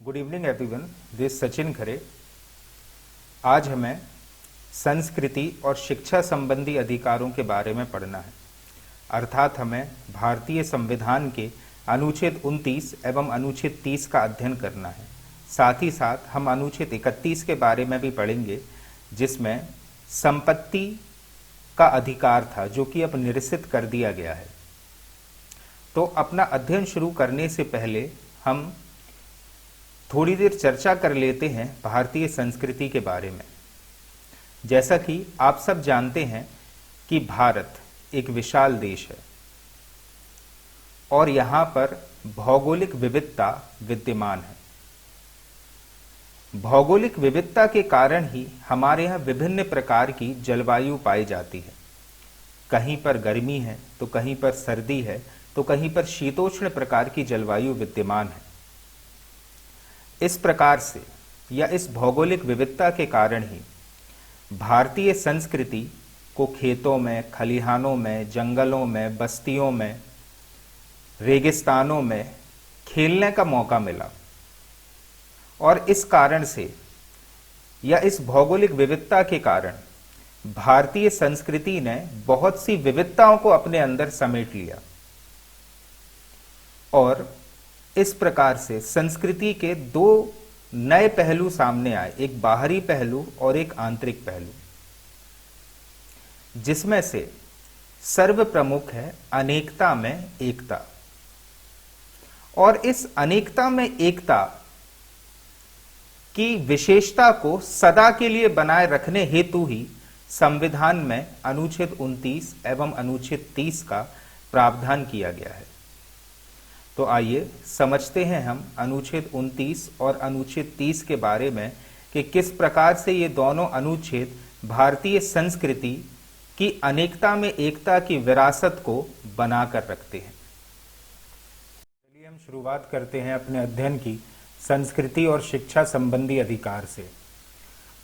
Good evening everyone, this Sachin Khare. आज हमें संस्कृति और शिक्षा संबंधी अधिकारों के बारे में पढ़ना है। अर्थात हमें भारतीय संविधान के अनुच्छेद 29 एवं अनुच्छेद 30 का अध्ययन करना है। साथ ही साथ हम अनुच्छेद 31 के बारे में भी पढ़ेंगे, जिसमें संपत्ति का अधिकार था, जो कि अब निरसित कर दिया गया है। तो अपना अध्ययन शुरू करने से पहले हम थोड़ी देर चर्चा कर लेते हैं भारतीय संस्कृति के बारे में। जैसा कि आप सब जानते हैं कि भारत एक विशाल देश है और यहाँ पर भौगोलिक विविधता विद्यमान है। भौगोलिक विविधता के कारण ही हमारे यहाँ विभिन्न प्रकार की जलवायु पाई जाती है। कहीं पर गर्मी है तो कहीं पर सर्दी है तो कहीं पर शीतोष्ण प्रकार की जलवायु विद्यमान है। इस प्रकार से या इस भौगोलिक विविधता के कारण ही भारतीय संस्कृति को खेतों में, खलिहानों में, जंगलों में, बस्तियों में, रेगिस्तानों में खेलने का मौका मिला। और इस कारण से या इस भौगोलिक विविधता के कारण भारतीय संस्कृति ने बहुत सी विविधताओं को अपने अंदर समेट लिया और इस प्रकार से संस्कृति के दो नए पहलू सामने आए, एक बाहरी पहलू और एक आंतरिक पहलू, जिसमें से सर्व प्रमुख है अनेकता में एकता। और इस अनेकता में एकता की विशेषता को सदा के लिए बनाए रखने हेतु ही संविधान में अनुच्छेद 29 एवं अनुच्छेद 30 का प्रावधान किया गया है। तो आइए समझते हैं हम अनुच्छेद 29 और अनुच्छेद 30 के बारे में कि किस प्रकार से ये दोनों अनुच्छेद भारतीय संस्कृति की अनेकता में एकता की विरासत को बनाकर रखते हैं। चलिए हम शुरुआत करते हैं अपने अध्ययन की संस्कृति और शिक्षा संबंधी अधिकार से।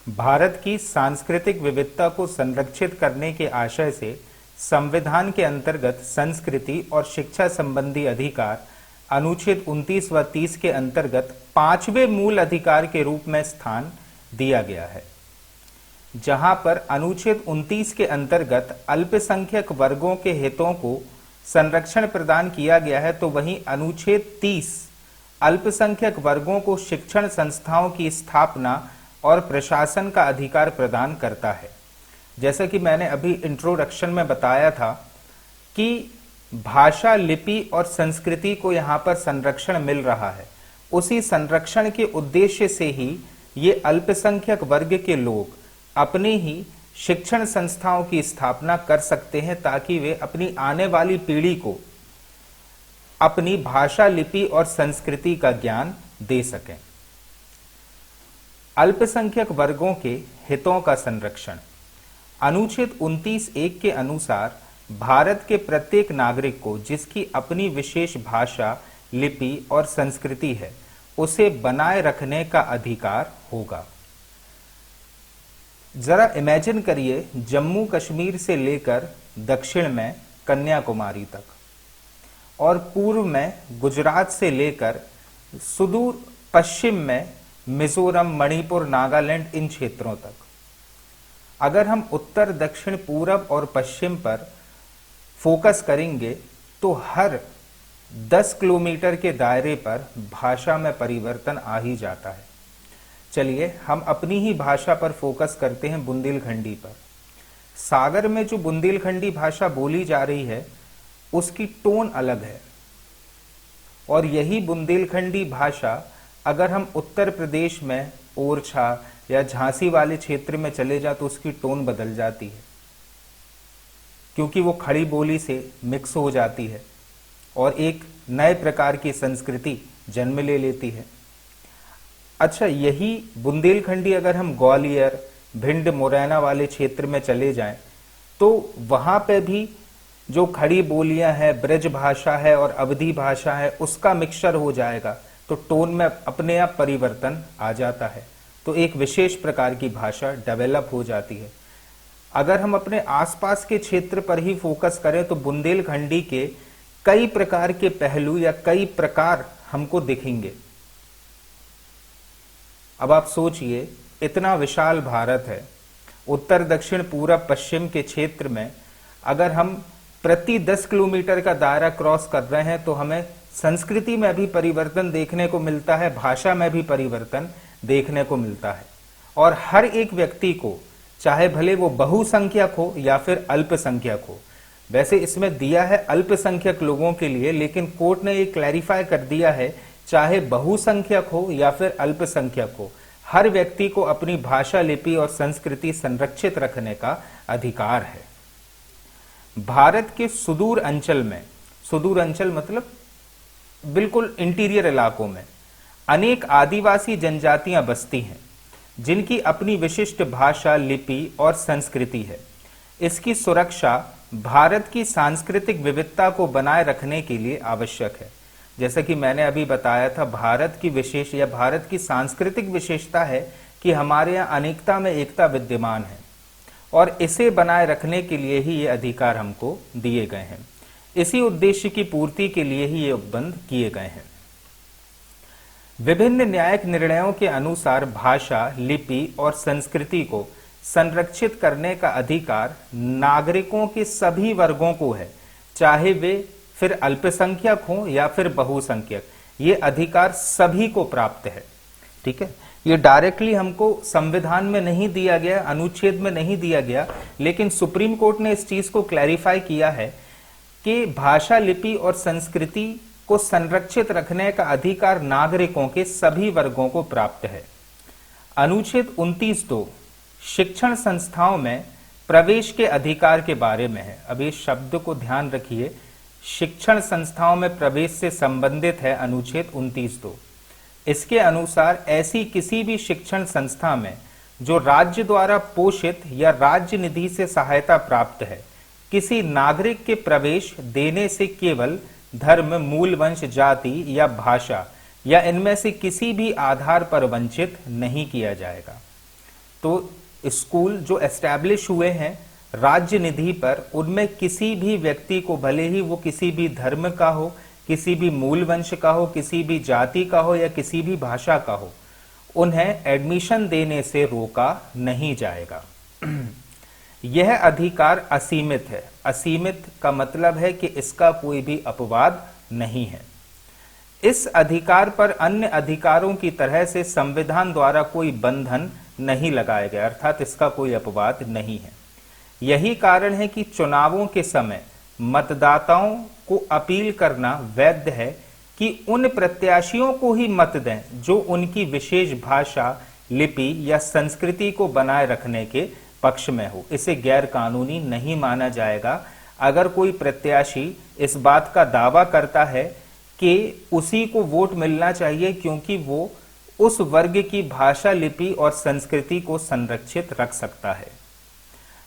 भारत की सांस्कृतिक विविधता को संरक्षित करने के आशय से संविधान के अंतर्गत संस्कृति और शिक्षा संबंधी अधिकार अनुच्छेद 29 व 30 के अंतर्गत 5वें मूल अधिकार के रूप में स्थान दिया गया है। जहां पर अनुच्छेद 29 के अंतर्गत अल्पसंख्यक वर्गों के हितों को संरक्षण प्रदान किया गया है, तो वहीं अनुच्छेद 30 अल्पसंख्यक वर्गों को शिक्षण संस्थाओं की स्थापना और प्रशासन का अधिकार प्रदान करता है। जैसा कि मैंने अभी इंट्रोडक्शन में बताया था कि भाषा, लिपि और संस्कृति को यहाँ पर संरक्षण मिल रहा है। उसी संरक्षण के उद्देश्य से ही ये अल्पसंख्यक वर्ग के लोग अपनी ही शिक्षण संस्थाओं की स्थापना कर सकते हैं, ताकि वे अपनी आने वाली पीढ़ी को अपनी भाषा, लिपि और संस्कृति का ज्ञान दे सकें। अल्पसंख्यक वर्गों के हितों का संरक्षण अनुच्छेद 29(1) के अनुसार भारत के प्रत्येक नागरिक को, जिसकी अपनी विशेष भाषा, लिपि और संस्कृति है, उसे बनाए रखने का अधिकार होगा। जरा इमेजिन करिए, जम्मू कश्मीर से लेकर दक्षिण में कन्याकुमारी तक और पूर्व में गुजरात से लेकर सुदूर पश्चिम में मिजोरम, मणिपुर, नागालैंड, इन क्षेत्रों तक। अगर हम उत्तर, दक्षिण, पूरब और पश्चिम पर फोकस करेंगे तो हर 10 किलोमीटर के दायरे पर भाषा में परिवर्तन आ ही जाता है। चलिए हम अपनी ही भाषा पर फोकस करते हैं, बुंदेलखंडी पर। सागर में जो बुंदेलखंडी भाषा बोली जा रही है उसकी टोन अलग है, और यही बुंदेलखंडी भाषा अगर हम उत्तर प्रदेश में ओरछा या झांसी वाले क्षेत्र में चले जाए तो उसकी टोन बदल जाती है, क्योंकि वो खड़ी बोली से मिक्स हो जाती है और एक नए प्रकार की संस्कृति जन्म ले लेती है। अच्छा, यही बुंदेलखंडी अगर हम ग्वालियर, भिंड, मुरैना वाले क्षेत्र में चले जाएं तो वहां पे भी जो खड़ी बोलियां हैं, ब्रज भाषा है और अवधी भाषा है, उसका मिक्सचर हो जाएगा, तो टोन में अपने आप परिवर्तन आ जाता है, तो एक विशेष प्रकार की भाषा डेवलप हो जाती है। अगर हम अपने आसपास के क्षेत्र पर ही फोकस करें तो बुंदेलखंडी के कई प्रकार के पहलू या कई प्रकार हमको दिखेंगे। अब आप सोचिए, इतना विशाल भारत है, उत्तर दक्षिण पूरब पश्चिम के क्षेत्र में अगर हम प्रति 10 किलोमीटर का दायरा क्रॉस कर रहे हैं तो हमें संस्कृति में भी परिवर्तन देखने को मिलता है, भाषा में भी परिवर्तन देखने को मिलता है। और हर एक व्यक्ति को, चाहे भले वो बहुसंख्यक हो या फिर अल्पसंख्यक हो, वैसे इसमें दिया है अल्पसंख्यक लोगों के लिए, लेकिन कोर्ट ने ये क्लैरिफाई कर दिया है चाहे बहुसंख्यक हो या फिर अल्पसंख्यक हो, हर व्यक्ति को अपनी भाषा, लिपि और संस्कृति संरक्षित रखने का अधिकार है। भारत के सुदूर अंचल में, सुदूर अंचल मतलब बिल्कुल इंटीरियर इलाकों में, अनेक आदिवासी जनजातियां बसती हैं जिनकी अपनी विशिष्ट भाषा, लिपि और संस्कृति है। इसकी सुरक्षा भारत की सांस्कृतिक विविधता को बनाए रखने के लिए आवश्यक है। जैसा कि मैंने अभी बताया था, भारत की विशेष या भारत की सांस्कृतिक विशेषता है कि हमारे यहाँ अनेकता में एकता विद्यमान है और इसे बनाए रखने के लिए ही ये अधिकार हमको दिए गए हैं। इसी उद्देश्य की पूर्ति के लिए ही ये उपबंध किए गए हैं। विभिन्न न्यायिक निर्णयों के अनुसार भाषा, लिपि और संस्कृति को संरक्षित करने का अधिकार नागरिकों के सभी वर्गों को है, चाहे वे फिर अल्पसंख्यक हो या फिर बहुसंख्यक। ये अधिकार सभी को प्राप्त है। ठीक है, ये डायरेक्टली हमको संविधान में नहीं दिया गया, अनुच्छेद में नहीं दिया गया, लेकिन सुप्रीम कोर्ट ने इस चीज को क्लैरिफाई किया है कि भाषा, लिपि और संस्कृति को संरक्षित रखने का अधिकार नागरिकों के सभी वर्गों को प्राप्त है। अनुच्छेद 29(2) शिक्षण संस्थाओं में प्रवेश के अधिकार के बारे में है। अब इस शब्द को ध्यान रखिए, शिक्षण संस्थाओं में प्रवेश से संबंधित है अनुच्छेद 29(2). इसके अनुसार ऐसी किसी भी शिक्षण संस्था में जो राज्य द्वारा पोषित या राज्य निधि से सहायता प्राप्त है, किसी नागरिक के प्रवेश देने से केवल धर्म, मूल वंश, जाति या भाषा या इनमें से किसी भी आधार पर वंचित नहीं किया जाएगा। तो स्कूल जो एस्टैब्लिश हुए हैं राज्य निधि पर, उनमें किसी भी व्यक्ति को, भले ही वो किसी भी धर्म का हो, किसी भी मूल वंश का हो, किसी भी जाति का हो या किसी भी भाषा का हो, उन्हें एडमिशन देने से रोका नहीं जाएगा। यह अधिकार असीमित है। असीमित का मतलब है कि इसका कोई भी अपवाद नहीं है। इस अधिकार पर अन्य अधिकारों की तरह से संविधान द्वारा कोई बंधन नहीं लगाया गया, अर्थात इसका कोई अपवाद नहीं है। यही कारण है कि चुनावों के समय मतदाताओं को अपील करना वैध है कि उन प्रत्याशियों को ही मत दें जो उनकी विशेष भाषा, लिपि या संस्कृति को बनाए रखने के पक्ष में हो। इसे गैर कानूनी नहीं माना जाएगा। अगर कोई प्रत्याशी इस बात का दावा करता है कि उसी को वोट मिलना चाहिए क्योंकि वो उस वर्ग की भाषा, लिपि और संस्कृति को संरक्षित रख सकता है।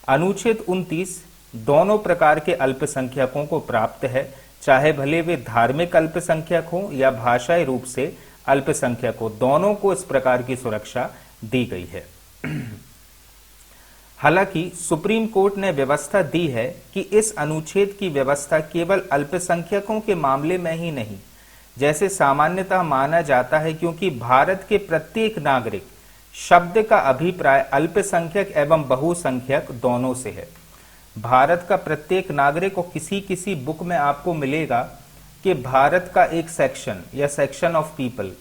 अनुच्छेद 29 दोनों प्रकार के अल्पसंख्यकों को प्राप्त है, चाहे भले वे धार्मिक अल्पसंख्यक हो या भाषाई रूप से अल्पसंख्यक हो, दोनों को इस प्रकार की सुरक्षा दी गई है। हालांकि सुप्रीम कोर्ट ने व्यवस्था दी है कि इस अनुच्छेद की व्यवस्था केवल अल्पसंख्यकों के मामले में ही नहीं, जैसे सामान्यतः माना जाता है, क्योंकि भारत के प्रत्येक नागरिक शब्द का अभिप्राय अल्पसंख्यक एवं बहुसंख्यक दोनों से है। भारत का प्रत्येक नागरिक, को किसी बुक में आपको मिलेगा कि भारत का एक सेक्शन या सेक्शन ऑफ पीपल,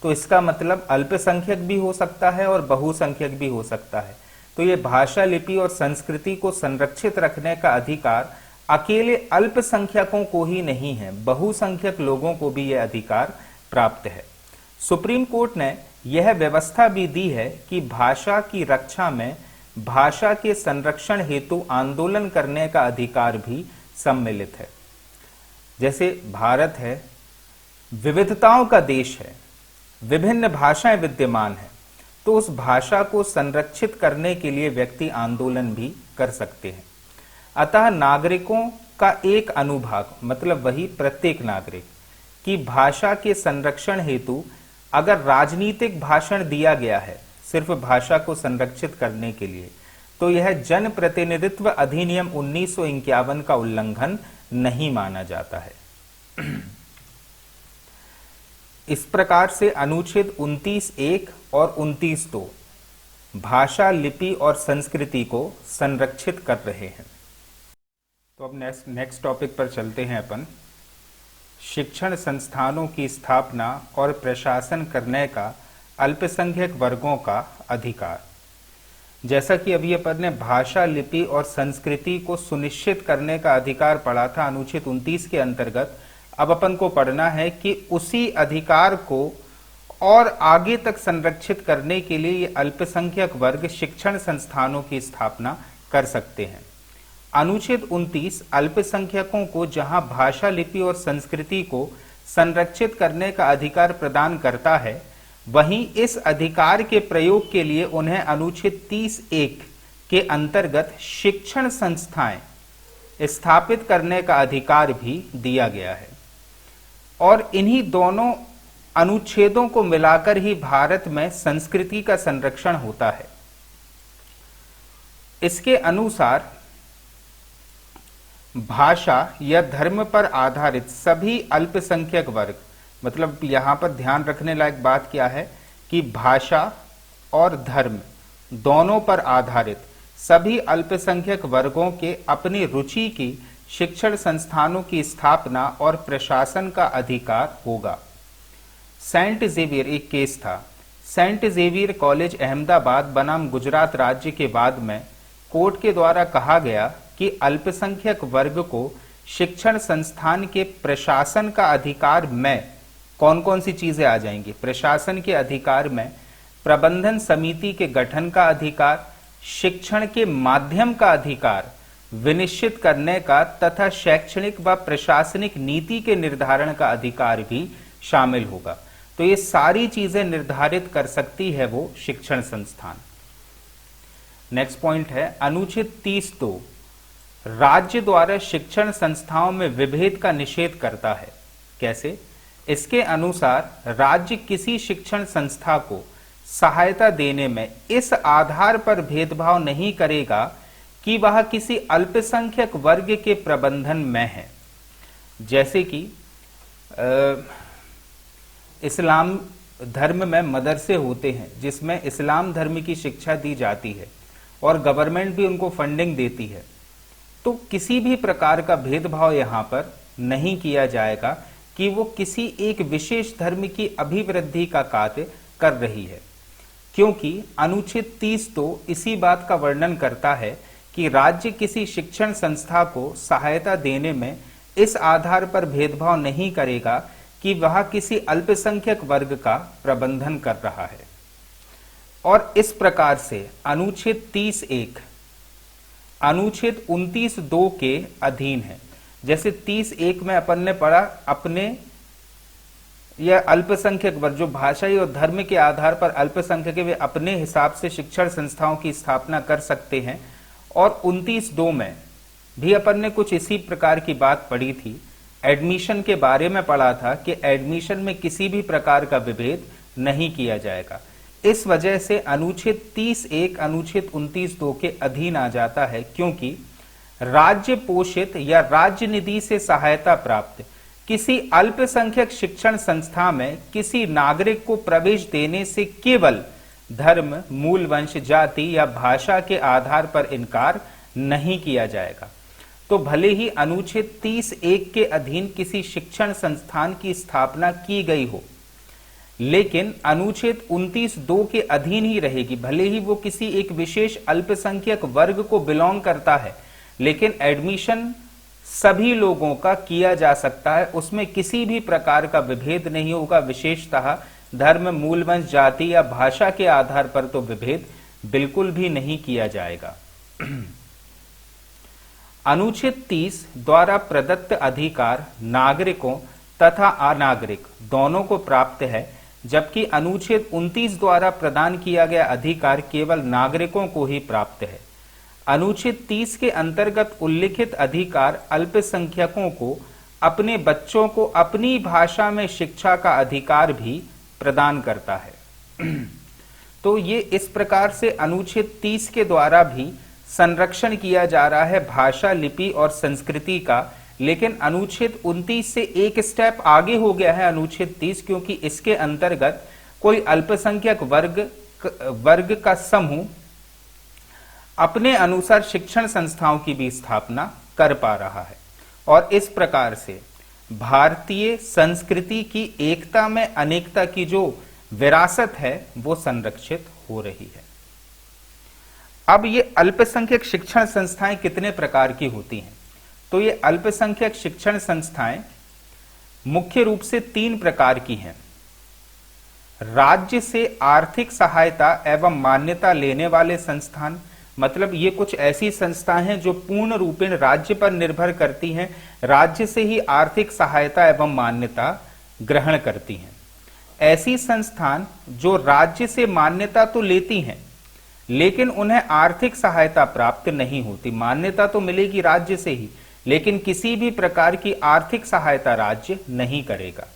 तो इसका मतलब अल्पसंख्यक भी हो सकता है और बहुसंख्यक भी हो सकता है। तो ये भाषा, लिपि और संस्कृति को संरक्षित रखने का अधिकार अकेले अल्पसंख्यकों को ही नहीं है, बहुसंख्यक लोगों को भी यह अधिकार प्राप्त है। सुप्रीम कोर्ट ने यह व्यवस्था भी दी है कि भाषा की रक्षा में भाषा के संरक्षण हेतु आंदोलन करने का अधिकार भी सम्मिलित है। जैसे भारत है, विविधताओं का देश है, विभिन्न भाषाएं विद्यमान हैं, तो उस भाषा को संरक्षित करने के लिए व्यक्ति आंदोलन भी कर सकते हैं। अतः नागरिकों का एक अनुभाग, मतलब वही प्रत्येक नागरिक की भाषा के संरक्षण हेतु अगर राजनीतिक भाषण दिया गया है सिर्फ भाषा को संरक्षित करने के लिए, तो यह जन प्रतिनिधित्व अधिनियम 1951 का उल्लंघन नहीं माना जाता है। इस प्रकार से अनुच्छेद 29(1) और 29(2) भाषा, लिपि और संस्कृति को संरक्षित कर रहे हैं। तो अब नेक्स्ट टॉपिक पर चलते हैं अपन। शिक्षण संस्थानों की स्थापना और प्रशासन करने का अल्पसंख्यक वर्गों का अधिकार। जैसा कि अभी अपन ने भाषा, लिपि और संस्कृति को सुनिश्चित करने का अधिकार पढ़ा था अनुच्छेद 29 के अंतर्गत, अब अपन को पढ़ना है कि उसी अधिकार को और आगे तक संरक्षित करने के लिए ये अल्पसंख्यक वर्ग शिक्षण संस्थानों की स्थापना कर सकते हैं। अनुच्छेद 29 अल्पसंख्यकों को जहां भाषा, लिपि और संस्कृति को संरक्षित करने का अधिकार प्रदान करता है, वहीं इस अधिकार के प्रयोग के लिए उन्हें अनुच्छेद 30(1) के अंतर्गत शिक्षण संस्थाएं स्थापित करने का अधिकार भी दिया गया है। और इन्हीं दोनों अनुच्छेदों को मिलाकर ही भारत में संस्कृति का संरक्षण होता है। इसके अनुसार भाषा या धर्म पर आधारित सभी अल्पसंख्यक वर्ग, मतलब यहां पर ध्यान रखने लायक बात क्या है कि भाषा और धर्म दोनों पर आधारित सभी अल्पसंख्यक वर्गों के अपनी रुचि की शिक्षण संस्थानों की स्थापना और प्रशासन का अधिकार होगा। सेंट जेवियर एक केस था। सेंट जेवियर कॉलेज अहमदाबाद बनाम गुजरात राज्य के बाद में कोर्ट के द्वारा कहा गया कि अल्पसंख्यक वर्ग को शिक्षण संस्थान के प्रशासन का अधिकार में कौन कौन सी चीजें आ जाएंगी। प्रशासन के अधिकार में प्रबंधन समिति के गठन का अधिकार, शिक्षण के माध्यम का अधिकार, विनिश्चित करने का तथा शैक्षणिक व प्रशासनिक नीति के निर्धारण का अधिकार भी शामिल होगा। तो ये सारी चीजें निर्धारित कर सकती है वो शिक्षण संस्थान। नेक्स्ट पॉइंट है अनुच्छेद 30(2) राज्य द्वारा शिक्षण संस्थाओं में विभेद का निषेध करता है। कैसे? इसके अनुसार राज्य किसी शिक्षण संस्था को सहायता देने में इस आधार पर भेदभाव नहीं करेगा कि वह किसी अल्पसंख्यक वर्ग के प्रबंधन में है। जैसे कि इस्लाम धर्म में मदरसे होते हैं जिसमें इस्लाम धर्म की शिक्षा दी जाती है और गवर्नमेंट भी उनको फंडिंग देती है, तो किसी भी प्रकार का भेदभाव यहाँ पर नहीं किया जाएगा कि वो किसी एक विशेष धर्म की अभिवृद्धि का कार्य कर रही है, क्योंकि अनुच्छेद 30 तो इसी बात का वर्णन करता है कि राज्य किसी शिक्षण संस्था को सहायता देने में इस आधार पर भेदभाव नहीं करेगा कि वह किसी अल्पसंख्यक वर्ग का प्रबंधन कर रहा है। और इस प्रकार से अनुच्छेद 30(1) अनुच्छेद 29(2) के अधीन है। जैसे 30(1) में अपन ने पढ़ा अपने यह अल्पसंख्यक वर्ग जो भाषाई और धर्म के आधार पर अल्पसंख्यक वे अपने हिसाब से शिक्षण संस्थाओं की स्थापना कर सकते हैं। और 29(2) में भी अपन ने कुछ इसी प्रकार की बात पढ़ी थी। एडमिशन के बारे में पढ़ा था कि एडमिशन में किसी भी प्रकार का विभेद नहीं किया जाएगा। इस वजह से अनुच्छेद 30(1) अनुच्छेद 29(2) के अधीन आ जाता है, क्योंकि राज्य पोषित या राज्य निधि से सहायता प्राप्त किसी अल्पसंख्यक शिक्षण संस्था में किसी नागरिक को प्रवेश देने से केवल धर्म, मूल वंश, जाति या भाषा के आधार पर इनकार नहीं किया जाएगा। तो भले ही अनुच्छेद 30(1) के अधीन किसी शिक्षण संस्थान की स्थापना की गई हो, लेकिन अनुच्छेद 29(2) के अधीन ही रहेगी। भले ही वो किसी एक विशेष अल्पसंख्यक वर्ग को बिलोंग करता है, लेकिन एडमिशन सभी लोगों का किया जा सकता है, उसमें किसी भी प्रकार का विभेद नहीं होगा। विशेषतः धर्म, मूल वंश, जाति या भाषा के आधार पर तो विभेद बिल्कुल भी नहीं किया जाएगा। अनुच्छेद 30 द्वारा प्रदत्त अधिकार नागरिकों तथा अनागरिक दोनों को प्राप्त है, जबकि अनुच्छेद 29 द्वारा प्रदान किया गया अधिकार केवल नागरिकों को ही प्राप्त है। अनुच्छेद 30 के अंतर्गत उल्लिखित अधिकार अल्पसंख्यकों को अपने बच्चों को अपनी भाषा में शिक्षा का अधिकार भी प्रदान करता है। तो ये इस प्रकार से अनुच्छेद 30 के द्वारा भी संरक्षण किया जा रहा है भाषा, लिपि और संस्कृति का लेकिन अनुच्छेद 29 से एक स्टेप आगे हो गया है अनुच्छेद 30, क्योंकि इसके अंतर्गत कोई अल्पसंख्यक वर्ग का समूह अपने अनुसार शिक्षण संस्थाओं की भी स्थापना कर पा रहा है, और इस प्रकार से भारतीय संस्कृति की एकता में अनेकता की जो विरासत है वो संरक्षित हो रही है। अब ये अल्पसंख्यक शिक्षण संस्थाएं कितने प्रकार की होती हैं? तो ये अल्पसंख्यक शिक्षण संस्थाएं मुख्य रूप से 3 प्रकार की हैं। राज्य से आर्थिक सहायता एवं मान्यता लेने वाले संस्थान, मतलब ये कुछ ऐसी संस्थाएं हैं जो पूर्ण रूपेण राज्य पर निर्भर करती हैं, राज्य से ही आर्थिक सहायता एवं मान्यता ग्रहण करती हैं। ऐसी संस्थान जो राज्य से मान्यता तो लेती हैं लेकिन उन्हें आर्थिक सहायता प्राप्त नहीं होती। मान्यता तो मिलेगी राज्य से ही, लेकिन किसी भी प्रकार की आर्थिक सहायता राज्य नहीं करेगा।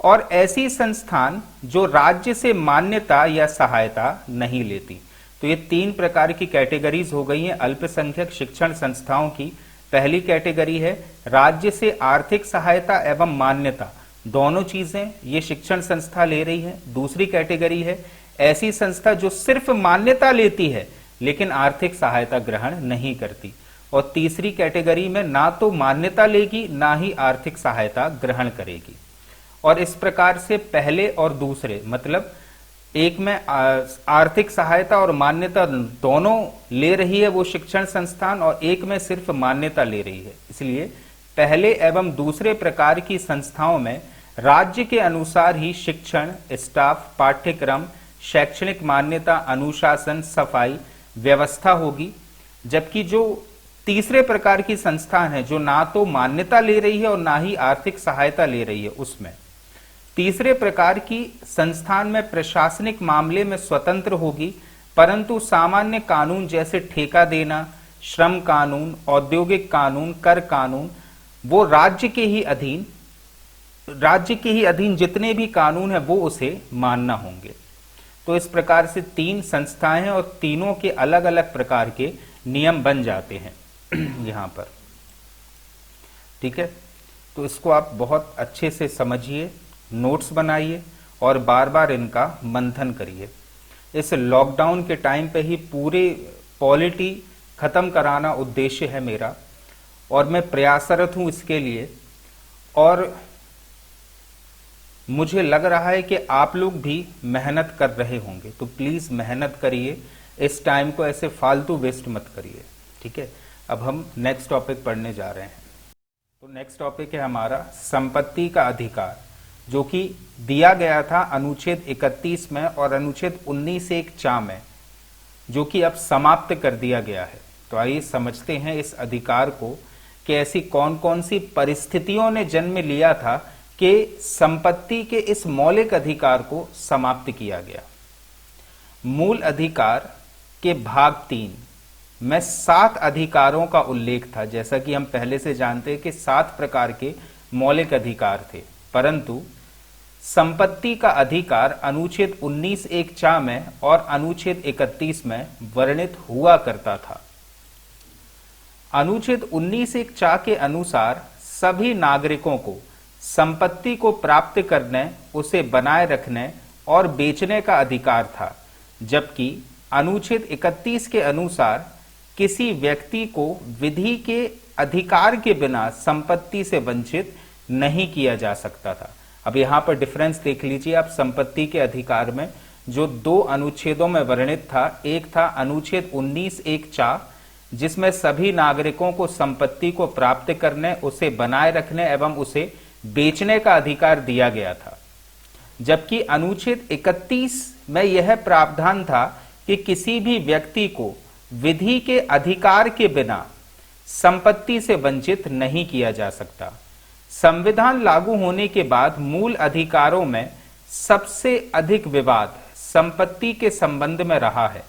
और ऐसी संस्थान जो राज्य से मान्यता या सहायता नहीं लेती। तो ये 3 प्रकार की कैटेगरीज हो गई हैं अल्पसंख्यक शिक्षण संस्थाओं की। पहली कैटेगरी है राज्य से आर्थिक सहायता एवं मान्यता, दोनों चीजें ये शिक्षण संस्था ले रही है। दूसरी कैटेगरी है ऐसी संस्था जो सिर्फ मान्यता लेती है लेकिन आर्थिक सहायता ग्रहण नहीं करती। और तीसरी कैटेगरी में ना तो मान्यता लेगी ना ही आर्थिक सहायता ग्रहण करेगी। और इस प्रकार से पहले और दूसरे, मतलब एक में आर्थिक सहायता और मान्यता दोनों ले रही है वो शिक्षण संस्थान, और एक में सिर्फ मान्यता ले रही है। इसलिए पहले एवं दूसरे प्रकार की संस्थाओं में राज्य के अनुसार ही शिक्षण, स्टाफ, पाठ्यक्रम, शैक्षणिक मान्यता, अनुशासन, सफाई व्यवस्था होगी। जबकि जो तीसरे प्रकार की संस्थान है जो ना तो मान्यता ले रही है और ना ही आर्थिक सहायता ले रही है, उसमें तीसरे प्रकार की संस्थान में प्रशासनिक मामले में स्वतंत्र होगी, परंतु सामान्य कानून जैसे ठेका देना, श्रम कानून, औद्योगिक कानून, कर कानून, वो राज्य के ही अधीन जितने भी कानून है वो उसे मानना होंगे। तो इस प्रकार से 3 संस्थाएं हैं और तीनों के अलग अलग प्रकार के नियम बन जाते हैं यहां पर। ठीक है, तो इसको आप बहुत अच्छे से समझिए, नोट्स बनाइए और बार बार इनका मंथन करिए। इस लॉकडाउन के टाइम पे ही पूरे पॉलिटी खत्म कराना उद्देश्य है मेरा, और मैं प्रयासरत हूं इसके लिए। और मुझे लग रहा है कि आप लोग भी मेहनत कर रहे होंगे, तो प्लीज मेहनत करिए, इस टाइम को ऐसे फालतू वेस्ट मत करिए। ठीक है, अब हम नेक्स्ट टॉपिक पढ़ने जा रहे हैं। तो नेक्स्ट टॉपिक है हमारा संपत्ति का अधिकार, जो कि दिया गया था अनुच्छेद 31 में और अनुच्छेद 19(1)(4) में, जो कि अब समाप्त कर दिया गया है। तो आइए समझते हैं इस अधिकार को कि ऐसी कौन कौन सी परिस्थितियों ने जन्म लिया था कि संपत्ति के इस मौलिक अधिकार को समाप्त किया गया। मूल अधिकार के भाग 3 में 7 अधिकारों का उल्लेख था। जैसा कि हम पहले से जानते हैं कि 7 प्रकार के मौलिक अधिकार थे, परंतु संपत्ति का अधिकार अनुच्छेद 19(1)(4) में और अनुच्छेद 31 में वर्णित हुआ करता था। अनुच्छेद 19(1)(4) के अनुसार सभी नागरिकों को संपत्ति को प्राप्त करने, उसे बनाए रखने और बेचने का अधिकार था, जबकि अनुच्छेद 31 के अनुसार किसी व्यक्ति को विधि के अधिकार के बिना संपत्ति से वंचित नहीं किया जा सकता था। अब यहां पर डिफरेंस देख लीजिए आप संपत्ति के अधिकार में, जो 2 अनुच्छेदों में वर्णित था। एक था अनुच्छेद 19(1)(4) जिसमें सभी नागरिकों को संपत्ति को प्राप्त करने, उसे बनाए रखने एवं उसे बेचने का अधिकार दिया गया था, जबकि अनुच्छेद 31 में यह प्रावधान था कि किसी भी व्यक्ति को विधि के अधिकार के बिना संपत्ति से वंचित नहीं किया जा सकता। संविधान लागू होने के बाद मूल अधिकारों में सबसे अधिक विवाद संपत्ति के संबंध में रहा है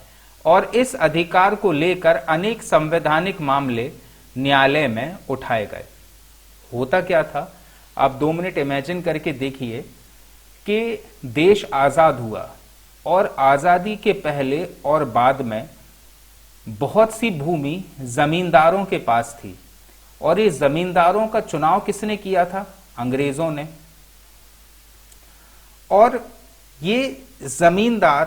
और इस अधिकार को लेकर अनेक संवैधानिक मामले न्यायालय में उठाए गए। होता क्या था, आप 2 मिनट इमेजिन करके देखिए कि देश आजाद हुआ और आजादी के पहले और बाद में बहुत सी भूमि जमींदारों के पास थी और ये जमींदारों का चुनाव किसने किया था? अंग्रेजों ने। और ये जमींदार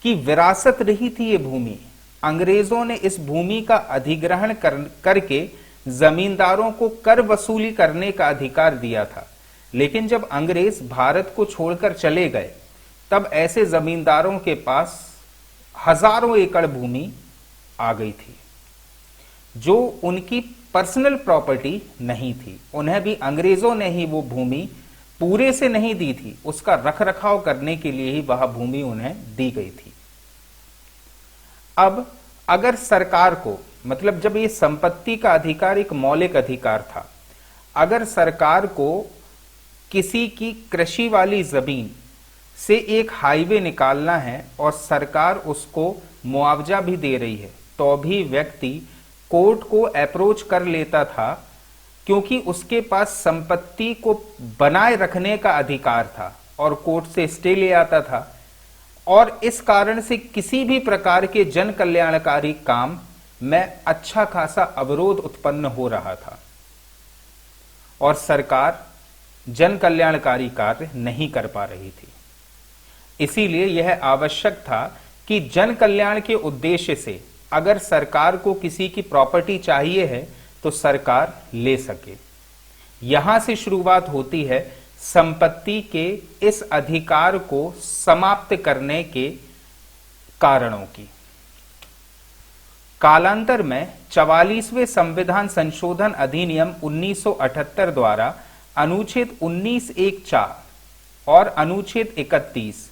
की विरासत रही थी ये भूमि। अंग्रेजों ने इस भूमि का अधिग्रहण करके जमींदारों को कर वसूली करने का अधिकार दिया था। लेकिन जब अंग्रेज भारत को छोड़कर चले गए तब ऐसे जमींदारों के पास हजारों एकड़ भूमि आ गई थी जो उनकी पर्सनल प्रॉपर्टी नहीं थी। उन्हें भी अंग्रेजों ने ही वो भूमि पूरे से नहीं दी थी, उसका रखरखाव करने के लिए ही वह भूमि उन्हें दी गई थी। अब अगर सरकार को, मतलब जब ये संपत्ति का अधिकार एक मौलिक अधिकार था, अगर सरकार को किसी की कृषि वाली जमीन से एक हाईवे निकालना है और सरकार उसको मुआवजा भी दे रही है, तो भी व्यक्ति कोर्ट को अप्रोच कर लेता था, क्योंकि उसके पास संपत्ति को बनाए रखने का अधिकार था और कोर्ट से स्टे ले आता था। और इस कारण से किसी भी प्रकार के जन कल्याणकारी काम में अच्छा खासा अवरोध उत्पन्न हो रहा था और सरकार जन कल्याणकारी कार्य नहीं कर पा रही थी। इसीलिए यह आवश्यक था कि जन कल्याण के उद्देश्य से अगर सरकार को किसी की प्रॉपर्टी चाहिए है तो सरकार ले सके। यहां से शुरुआत होती है संपत्ति के इस अधिकार को समाप्त करने के कारणों की। कालांतर में 44वें संविधान संशोधन अधिनियम 1978 द्वारा अनुच्छेद 19(1)(4) और अनुच्छेद 31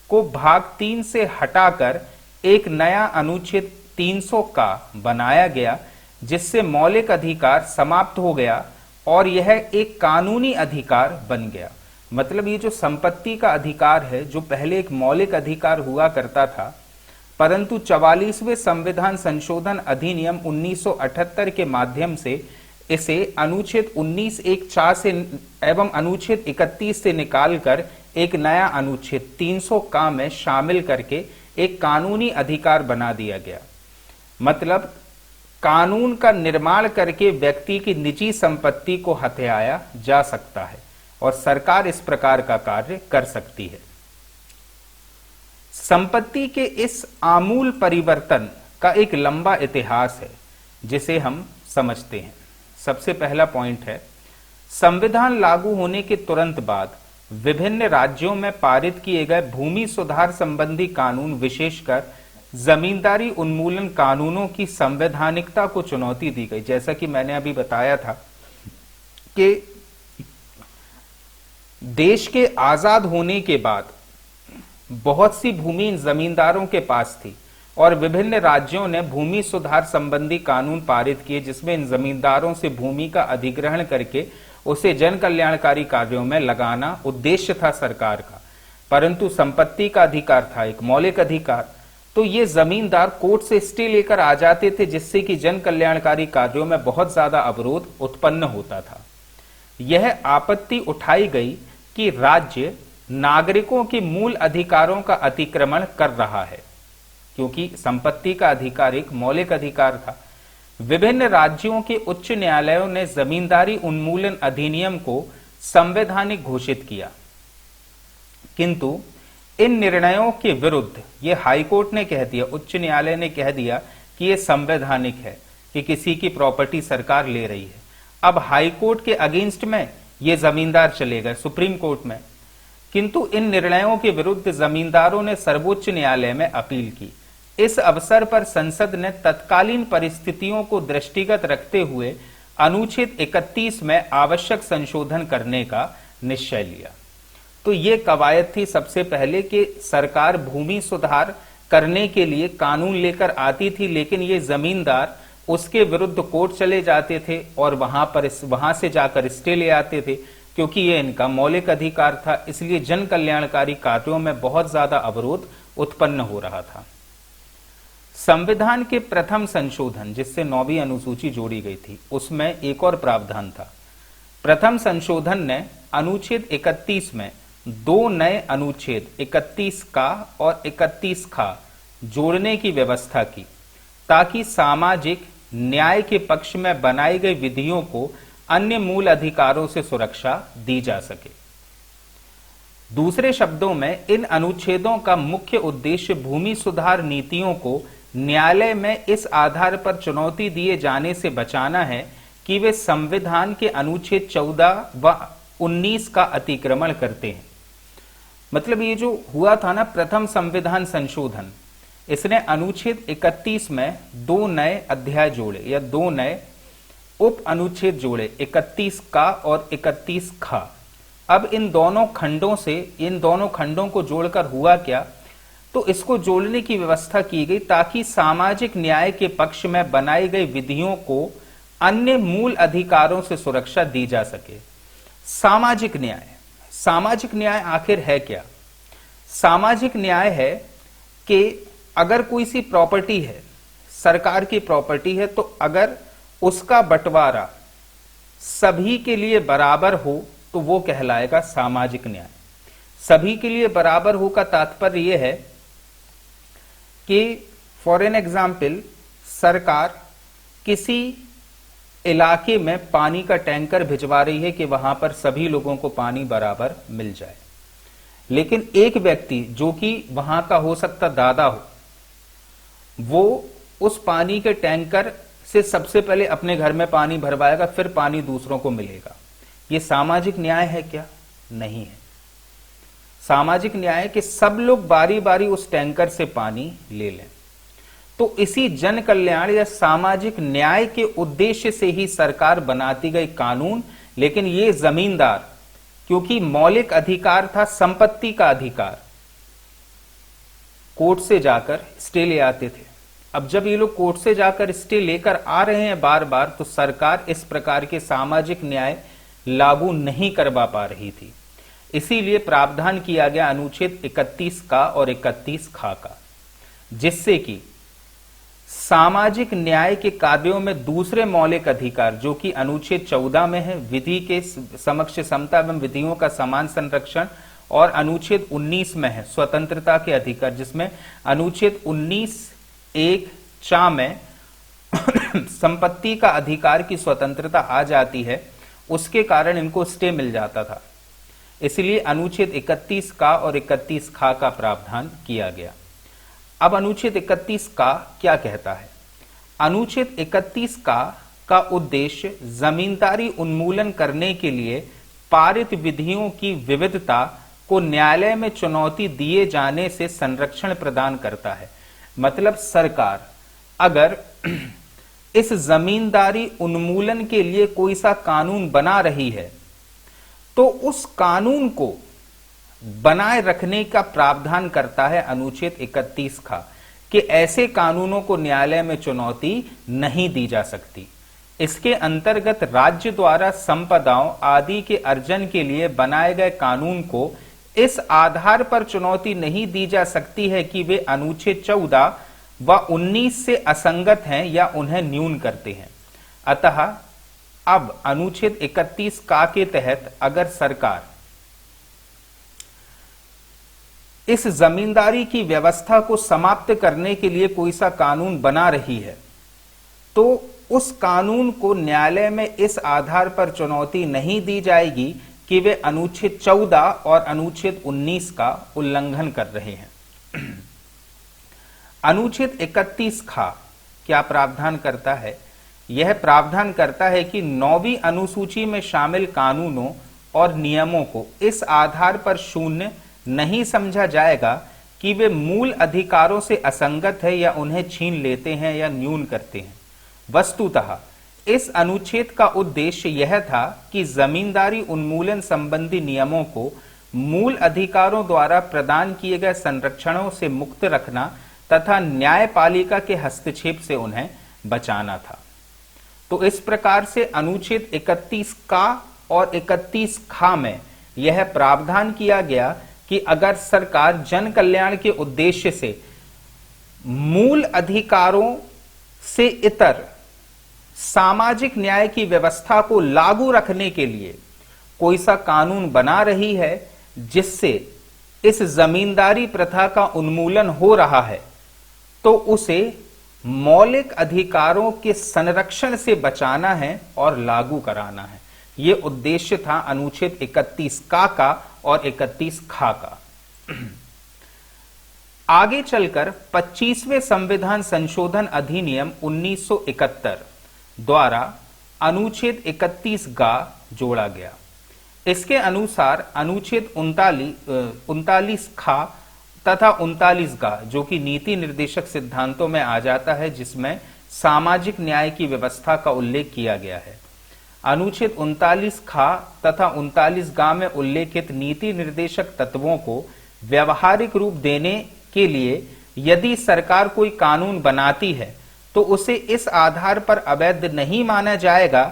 को भाग 3 से हटाकर एक नया अनुच्छेद 300 का बनाया गया, जिससे मौलिक अधिकार समाप्त हो गया और यह एक कानूनी अधिकार बन गया। मतलब ये जो संपत्ति का अधिकार है, जो पहले एक मौलिक अधिकार हुआ करता था, परंतु 44वें संविधान संशोधन अधिनियम 1978 के माध्यम से इसे अनुच्छेद 19(1)(4) से एवं अनुच्छेद 31 से निकालकर एक नया अनुच्छेद 300 का में शामिल करके एक कानूनी अधिकार बना दिया गया। मतलब कानून का निर्माण करके व्यक्ति की निजी संपत्ति को हथियाया जा सकता है और सरकार इस प्रकार का कार्य कर सकती है। संपत्ति के इस आमूल परिवर्तन का एक लंबा इतिहास है जिसे हम समझते हैं। सबसे पहला पॉइंट है, संविधान लागू होने के तुरंत बाद विभिन्न राज्यों में पारित किए गए भूमि सुधार संबंधी कानून, विशेषकर जमींदारी उन्मूलन कानूनों की संवैधानिकता को चुनौती दी गई। जैसा कि मैंने अभी बताया था कि देश के आजाद होने के बाद बहुत सी भूमि इन जमींदारों के पास थी और विभिन्न राज्यों ने भूमि सुधार संबंधी कानून पारित किए, जिसमें इन जमींदारों से भूमि का अधिग्रहण करके उसे जन कल्याणकारी कार्यों में लगाना उद्देश्य था सरकार का। परंतु संपत्ति का अधिकार था एक मौलिक अधिकार, तो ये जमींदार कोर्ट से स्टे लेकर आ जाते थे, जिससे कि जन कल्याणकारी कार्यों में बहुत ज्यादा अवरोध उत्पन्न होता था। यह आपत्ति उठाई गई कि राज्य नागरिकों के मूल अधिकारों का अतिक्रमण कर रहा है, क्योंकि संपत्ति का अधिकार एक मौलिक अधिकार था। विभिन्न राज्यों के उच्च न्यायालयों ने जमींदारी उन्मूलन अधिनियम को संवैधानिक घोषित किया, किंतु इन निर्णयों के विरुद्ध ये हाईकोर्ट ने कह दिया, उच्च न्यायालय ने कह दिया कि ये संवैधानिक है कि किसी की प्रॉपर्टी सरकार ले रही है। अब हाईकोर्ट के अगेंस्ट में ये जमींदार चले गए सुप्रीम कोर्ट में, किंतु इन निर्णयों के विरुद्ध जमींदारों ने सर्वोच्च न्यायालय में अपील की। इस अवसर पर संसद ने तत्कालीन परिस्थितियों को दृष्टिगत रखते हुए अनुच्छेद 31 में आवश्यक संशोधन करने का निश्चय लिया। तो ये कवायद थी सबसे पहले कि सरकार भूमि सुधार करने के लिए कानून लेकर आती थी, लेकिन ये जमींदार उसके विरुद्ध कोर्ट चले जाते थे और वहां से जाकर स्टे ले आते थे, क्योंकि ये इनका मौलिक अधिकार था। इसलिए जन कल्याणकारी कार्यों में बहुत ज्यादा अवरोध उत्पन्न हो रहा था। संविधान के प्रथम संशोधन, जिससे 9वीं अनुसूची जोड़ी गई थी, उसमें एक और प्रावधान था। प्रथम संशोधन ने अनुच्छेद 31 में दो नए अनुच्छेद 31 का और 31 खा जोड़ने की व्यवस्था की, ताकि सामाजिक न्याय के पक्ष में बनाई गई विधियों को अन्य मूल अधिकारों से सुरक्षा दी जा सके। दूसरे शब्दों में इन अनुच्छेदों का मुख्य उद्देश्य भूमि सुधार नीतियों को न्यायालय में इस आधार पर चुनौती दिए जाने से बचाना है कि वे संविधान के अनुच्छेद 14 व 19 का अतिक्रमण करते हैं। मतलब ये जो हुआ था ना प्रथम संविधान संशोधन, इसने अनुच्छेद 31 में 2 नए अध्याय जोड़े या 2 नए उप अनुच्छेद जोड़े, 31 का और 31 खा। अब इन दोनों खंडों को जोड़कर हुआ क्या, तो इसको जोड़ने की व्यवस्था की गई ताकि सामाजिक न्याय के पक्ष में बनाई गई विधियों को अन्य मूल अधिकारों से सुरक्षा दी जा सके। सामाजिक न्याय आखिर है क्या? सामाजिक न्याय है कि अगर कोई सी प्रॉपर्टी है, सरकार की प्रॉपर्टी है, तो अगर उसका बंटवारा सभी के लिए बराबर हो तो वो कहलाएगा सामाजिक न्याय। सभी के लिए बराबर हो का तात्पर्य यह है कि फॉर एन एग्जाम्पल सरकार किसी इलाके में पानी का टैंकर भिजवा रही है कि वहां पर सभी लोगों को पानी बराबर मिल जाए, लेकिन एक व्यक्ति जो कि वहां का हो सकता दादा हो, वो उस पानी के टैंकर से सबसे पहले अपने घर में पानी भरवाएगा, फिर पानी दूसरों को मिलेगा। ये सामाजिक न्याय है क्या? नहीं है। सामाजिक न्याय कि सब लोग बारी बारी उस टैंकर से पानी ले लें। तो इसी जन कल्याण या सामाजिक न्याय के उद्देश्य से ही सरकार बनाती गई कानून, लेकिन ये जमींदार, क्योंकि मौलिक अधिकार था संपत्ति का अधिकार, कोर्ट से जाकर स्टे ले आते थे। अब जब ये लोग कोर्ट से जाकर स्टे लेकर आ रहे हैं बार बार, तो सरकार इस प्रकार के सामाजिक न्याय लागू नहीं करवा पा रही थी। इसीलिए प्रावधान किया गया अनुच्छेद 31 का और 31 खा का, जिससे कि सामाजिक न्याय के कार्यों में दूसरे मौलिक अधिकार जो कि अनुच्छेद 14 में है, विधि के समक्ष समता एवं विधियों का समान संरक्षण, और अनुच्छेद 19 में है स्वतंत्रता के अधिकार, जिसमें अनुच्छेद 19(1)(चा) में संपत्ति का अधिकार की स्वतंत्रता आ जाती है, उसके कारण इनको स्टे मिल जाता था। इसलिए अनुच्छेद 31 का और 31 खा का प्रावधान किया गया। अब अनुच्छेद 31 का क्या कहता है? अनुच्छेद 31 का उद्देश्य जमींदारी उन्मूलन करने के लिए पारित विधियों की विविधता को न्यायालय में चुनौती दिए जाने से संरक्षण प्रदान करता है। मतलब सरकार अगर इस जमींदारी उन्मूलन के लिए कोई सा कानून बना रही है, तो उस कानून को बनाए रखने का प्रावधान करता है अनुच्छेद 31 खा, कि ऐसे कानूनों को न्यायालय में चुनौती नहीं दी जा सकती। इसके अंतर्गत राज्य द्वारा संपदाओं आदि के अर्जन के लिए बनाए गए कानून को इस आधार पर चुनौती नहीं दी जा सकती है कि वे अनुच्छेद 14 व 19 से असंगत हैं या उन्हें न्यून करते हैं। अतः अब अनुच्छेद 31 का के तहत अगर सरकार इस जमींदारी की व्यवस्था को समाप्त करने के लिए कोई सा कानून बना रही है, तो उस कानून को न्यायालय में इस आधार पर चुनौती नहीं दी जाएगी कि वे अनुच्छेद 14 और अनुच्छेद 19 का उल्लंघन कर रहे हैं। अनुच्छेद 31 खा क्या प्रावधान करता है? यह प्रावधान करता है कि 9वीं अनुसूची में शामिल कानूनों और नियमों को इस आधार पर शून्य नहीं समझा जाएगा कि वे मूल अधिकारों से असंगत है या उन्हें छीन लेते हैं या न्यून करते हैं। वस्तुतः इस अनुच्छेद का उद्देश्य यह था कि जमींदारी उन्मूलन संबंधी नियमों को मूल अधिकारों द्वारा प्रदान किए गए संरक्षणों से मुक्त रखना तथा न्यायपालिका के हस्तक्षेप से उन्हें बचाना था। तो इस प्रकार से अनुच्छेद 31 का और 31 खा में यह प्रावधान किया गया कि अगर सरकार जन कल्याण के उद्देश्य से मूल अधिकारों से इतर सामाजिक न्याय की व्यवस्था को लागू रखने के लिए कोई सा कानून बना रही है जिससे इस जमींदारी प्रथा का उन्मूलन हो रहा है, तो उसे मौलिक अधिकारों के संरक्षण से बचाना है और लागू कराना है। यह उद्देश्य था अनुच्छेद 31 का और 31 खा का। आगे चलकर 25वें संविधान संशोधन अधिनियम 1971 द्वारा अनुच्छेद 31 गा जोड़ा गया। इसके अनुसार अनुच्छेद 39 खा तथा 39 गा, जो कि नीति निर्देशक सिद्धांतों में आ जाता है, जिसमें सामाजिक न्याय की व्यवस्था का उल्लेख किया गया है। अनुच्छेद 39 खा तथा 39 गा में उल्लेखित नीति निर्देशक तत्वों को व्यवहारिक रूप देने के लिए यदि सरकार कोई कानून बनाती है तो उसे इस आधार पर अवैध नहीं माना जाएगा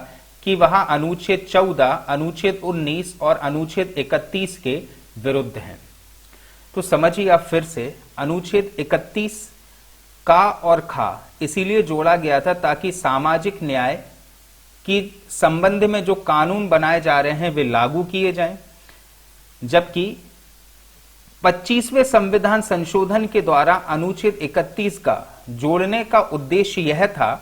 कि वह अनुच्छेद 14, अनुच्छेद 19 और अनुच्छेद 31 के विरुद्ध है। तो समझिए आप फिर से, अनुच्छेद 31 का और खा इसीलिए जोड़ा गया था ताकि सामाजिक न्याय की संबंध में जो कानून बनाए जा रहे हैं वे लागू किए जाएं, जबकि 25वें संविधान संशोधन के द्वारा अनुच्छेद 31 का जोड़ने का उद्देश्य यह था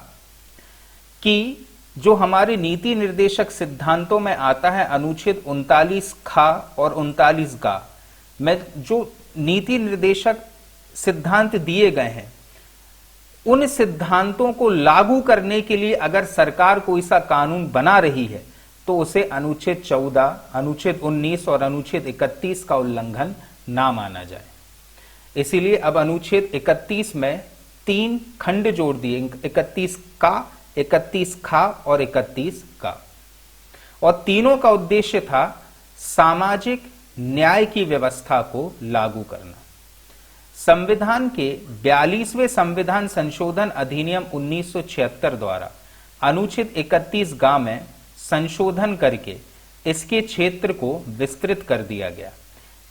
कि जो हमारे नीति निर्देशक सिद्धांतों में आता है अनुच्छेद 39 खा और 39 गा में जो नीति निर्देशक सिद्धांत दिए गए हैं, उन सिद्धांतों को लागू करने के लिए अगर सरकार कोई सा कानून बना रही है तो उसे अनुच्छेद 14, अनुच्छेद 19 और अनुच्छेद 31 का उल्लंघन ना माना जाए। इसीलिए अब अनुच्छेद 31 में 3 खंड जोड़ दिए, 31 का, 31 खा और 31 का, और तीनों का उद्देश्य था सामाजिक न्याय की व्यवस्था को लागू करना। संविधान के 42वें संविधान संशोधन अधिनियम 1976 द्वारा अनुच्छेद 31 गा में संशोधन करके इसके क्षेत्र को विस्तृत कर दिया गया।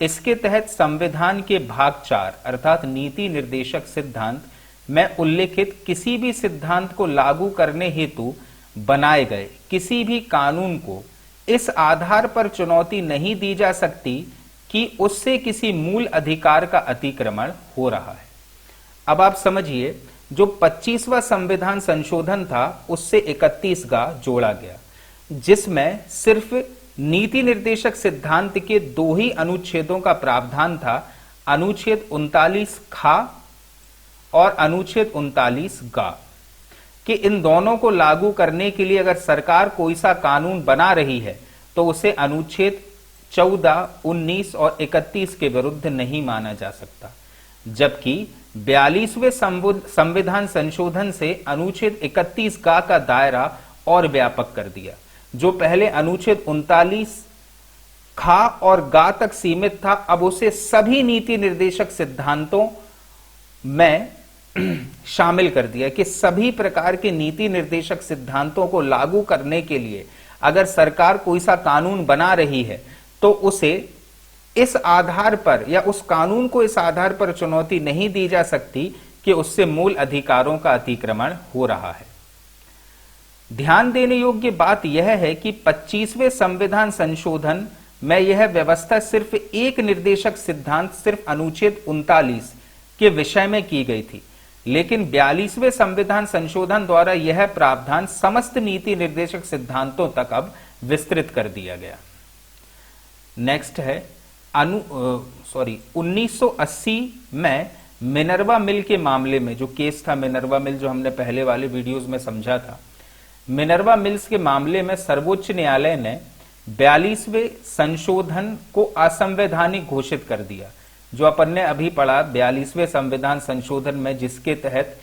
इसके तहत संविधान के भाग 4 अर्थात नीति निर्देशक सिद्धांत में उल्लेखित किसी भी सिद्धांत को लागू करने हेतु बनाए गए किसी भी कानून को इस आधार पर चुनौती नहीं दी जा सकती कि उससे किसी मूल अधिकार का अतिक्रमण हो रहा है। अब आप समझिए, जो 25वां संविधान संशोधन था उससे 31 गा जोड़ा गया, जिसमें सिर्फ नीति निर्देशक सिद्धांत के 2 ही अनुच्छेदों का प्रावधान था, अनुच्छेद 39 खा और अनुच्छेद 39 गा, कि इन दोनों को लागू करने के लिए अगर सरकार कोई सा कानून बना रही है तो उसे अनुच्छेद 14, 19 और 31 के विरुद्ध नहीं माना जा सकता। जबकि 42वें संविधान संशोधन से अनुच्छेद 31 गा का दायरा और व्यापक कर दिया। जो पहले अनुच्छेद 39 खा और गा तक सीमित था, अब उसे सभी नीति निर्देशक सिद्धांतों में शामिल कर दिया कि सभी प्रकार के नीति निर्देशक सिद्धांतों को लागू करने के लिए अगर सरकार कोई सा कानून बना रही है तो उसे इस आधार पर या उस कानून को इस आधार पर चुनौती नहीं दी जा सकती कि उससे मूल अधिकारों का अतिक्रमण हो रहा है। ध्यान देने योग्य बात यह है कि 25वें संविधान संशोधन में यह व्यवस्था सिर्फ एक निर्देशक सिद्धांत सिर्फ अनुच्छेद 39 के विषय में की गई थी, लेकिन 42वें संविधान संशोधन द्वारा यह प्रावधान समस्त नीति निर्देशक सिद्धांतों तक अब विस्तृत कर दिया गया। नेक्स्ट है 1980 में मिनर्वा मिल के मामले में जो केस था, मिनर्वा मिल जो हमने पहले वाले वीडियोस में समझा था, मिनर्वा मिल्स के मामले में सर्वोच्च न्यायालय ने 42वें संशोधन को असंवैधानिक घोषित कर दिया। जो अपन ने अभी पढ़ा 42वें संविधान संशोधन में जिसके तहत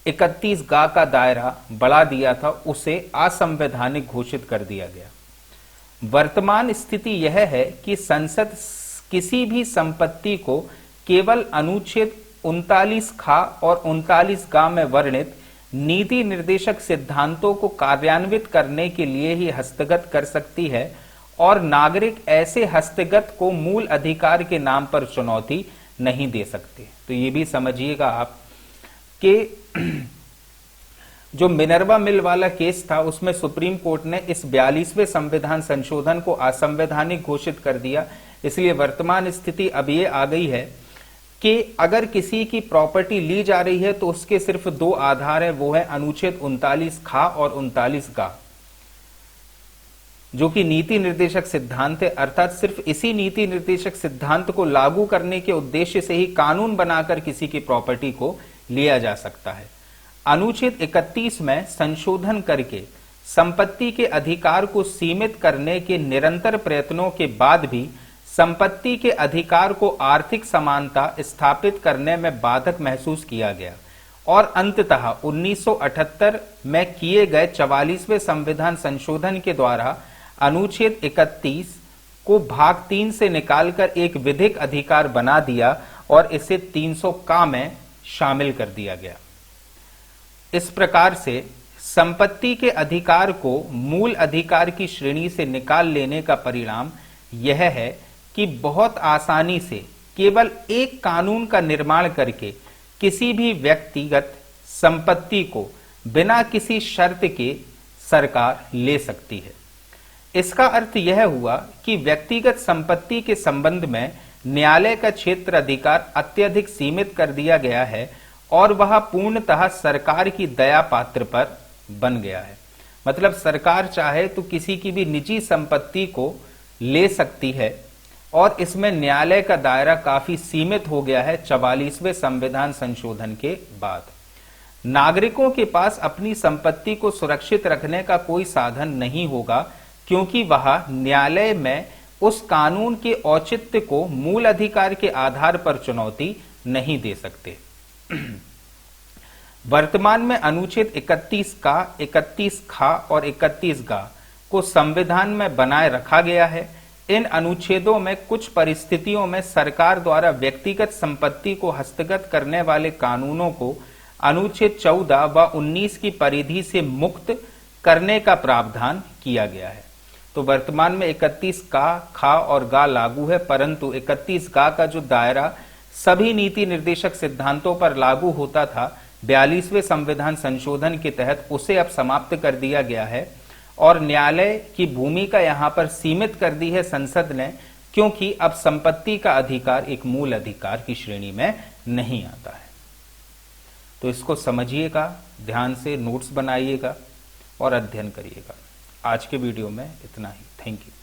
31 गा का दायरा बढ़ा दिया था, उसे असंवैधानिक घोषित कर दिया गया। वर्तमान स्थिति यह है कि संसद किसी भी संपत्ति को केवल अनुच्छेद 39 खा और 39 गा में वर्णित नीति निर्देशक सिद्धांतों को कार्यान्वित करने के लिए ही हस्तगत कर सकती है और नागरिक ऐसे हस्तगत को मूल अधिकार के नाम पर चुनौती नहीं दे सकते। तो ये भी समझिएगा आप कि जो मिनर्वा मिल वाला केस था उसमें सुप्रीम कोर्ट ने इस 42वें संविधान संशोधन को असंवैधानिक घोषित कर दिया। इसलिए वर्तमान स्थिति अब ये आ गई है कि अगर किसी की प्रॉपर्टी ली जा रही है तो उसके सिर्फ दो आधार है, वो है अनुच्छेद 39 खा और 39 गा, जो कि नीति निर्देशक सिद्धांत है। अर्थात सिर्फ इसी नीति निर्देशक सिद्धांत को लागू करने के उद्देश्य से ही कानून बनाकर किसी की प्रॉपर्टी को लिया जा सकता है। अनुच्छेद 31 में संशोधन करके संपत्ति के अधिकार को सीमित करने के निरंतर प्रयत्नों के बाद भी संपत्ति के अधिकार को आर्थिक समानता स्थापित करने में बाधक महसूस किया गया और अंततः 1978 में किए गए 44वें संविधान संशोधन के द्वारा अनुच्छेद 31 को भाग 3 से निकालकर एक विधिक अधिकार बना दिया और इसे 300 का में शामिल कर दिया गया। इस प्रकार से संपत्ति के अधिकार को मूल अधिकार की श्रेणी से निकाल लेने का परिणाम यह है कि बहुत आसानी से केवल एक कानून का निर्माण करके किसी भी व्यक्तिगत संपत्ति को बिना किसी शर्त के सरकार ले सकती है। इसका अर्थ यह हुआ कि व्यक्तिगत संपत्ति के संबंध में न्यायालय का क्षेत्र अधिकार अत्यधिक सीमित कर दिया गया है और वह पूर्णतः सरकार की दया पात्र पर बन गया है। मतलब सरकार चाहे तो किसी की भी निजी संपत्ति को ले सकती है और इसमें न्यायालय का दायरा काफी सीमित हो गया है 44वें संविधान संशोधन के बाद। नागरिकों के पास अपनी संपत्ति को सुरक्षित रखने का कोई साधन नहीं होगा क्योंकि वह न्यायालय में उस कानून के औचित्य को मूल अधिकार के आधार पर चुनौती नहीं दे सकते। वर्तमान में अनुच्छेद 31 का, 31 खा और 31 गा को संविधान में बनाए रखा गया है। इन अनुच्छेदों में कुछ परिस्थितियों में सरकार द्वारा व्यक्तिगत संपत्ति को हस्तगत करने वाले कानूनों को अनुच्छेद 14 व 19 की परिधि से मुक्त करने का प्रावधान किया गया है। तो वर्तमान में 31 का, खा और गा लागू है, परंतु 31 गा का जो दायरा सभी नीति निर्देशक सिद्धांतों पर लागू होता था 42वें संविधान संशोधन के तहत, उसे अब समाप्त कर दिया गया है और न्यायालय की भूमिका यहां पर सीमित कर दी है संसद ने, क्योंकि अब संपत्ति का अधिकार एक मूल अधिकार की श्रेणी में नहीं आता है। तो इसको समझिएगा, ध्यान से नोट्स बनाइएगा और अध्ययन करिएगा। आज के वीडियो में इतना ही। Thank you.